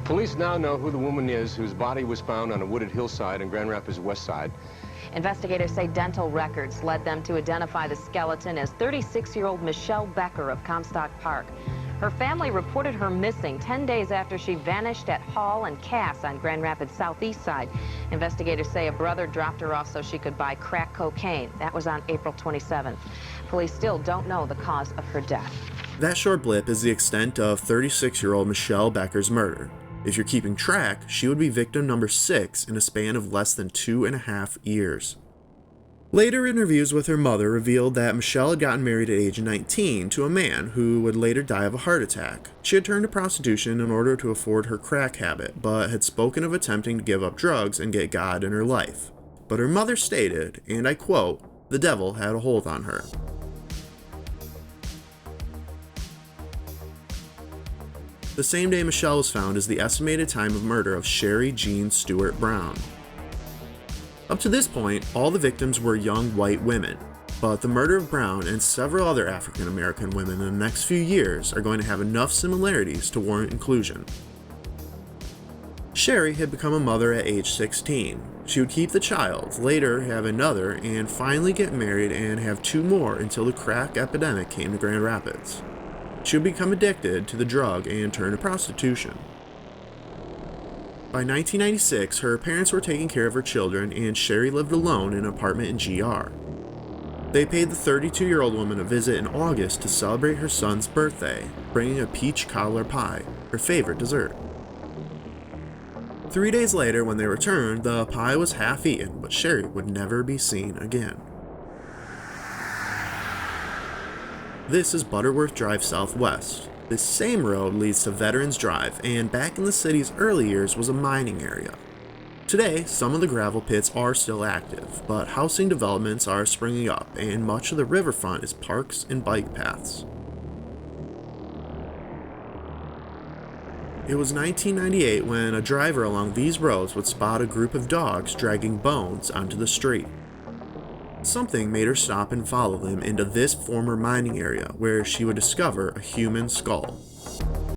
Police now know who the woman is whose body was found on a wooded hillside in Grand Rapids West Side. Investigators say dental records led them to identify the skeleton as 36-year-old Michelle Becker of Comstock Park. Her family reported her missing 10 days after she vanished at Hall and Cass on Grand Rapids southeast side. Investigators say a brother dropped her off so she could buy crack cocaine. That was on April 27th. Police still don't know the cause of her death. That short blip is the extent of 36-year-old Michelle Becker's murder. If you're keeping track, she would be victim number 6 in a span of less than 2.5 years. Later interviews with her mother revealed that Michelle had gotten married at age 19 to a man who would later die of a heart attack. She had turned to prostitution in order to afford her crack habit, but had spoken of attempting to give up drugs and get God in her life. But her mother stated, and I quote, "The devil had a hold on her." The same day Michelle was found is the estimated time of murder of Sherry Jean Stewart Brown. Up to this point, all the victims were young white women, but the murder of Brown and several other African American women in the next few years are going to have enough similarities to warrant inclusion. Sherry had become a mother at age 16. She would keep the child, later have another, and finally get married and have 2 more until the crack epidemic came to Grand Rapids. She would become addicted to the drug and turn to prostitution. By 1996, her parents were taking care of her children and Sherry lived alone in an apartment in GR. They paid the 32-year-old woman a visit in August to celebrate her son's birthday, bringing a peach cobbler pie, her favorite dessert. 3 days later, when they returned, the pie was half eaten, but Sherry would never be seen again. This is Butterworth Drive Southwest. This same road leads to Veterans Drive, and back in the city's early years was a mining area. Today, some of the gravel pits are still active, but housing developments are springing up, and much of the riverfront is parks and bike paths. It was 1998 when a driver along these roads would spot a group of dogs dragging bones onto the street. Something made her stop and follow them into this former mining area where she would discover a human skull.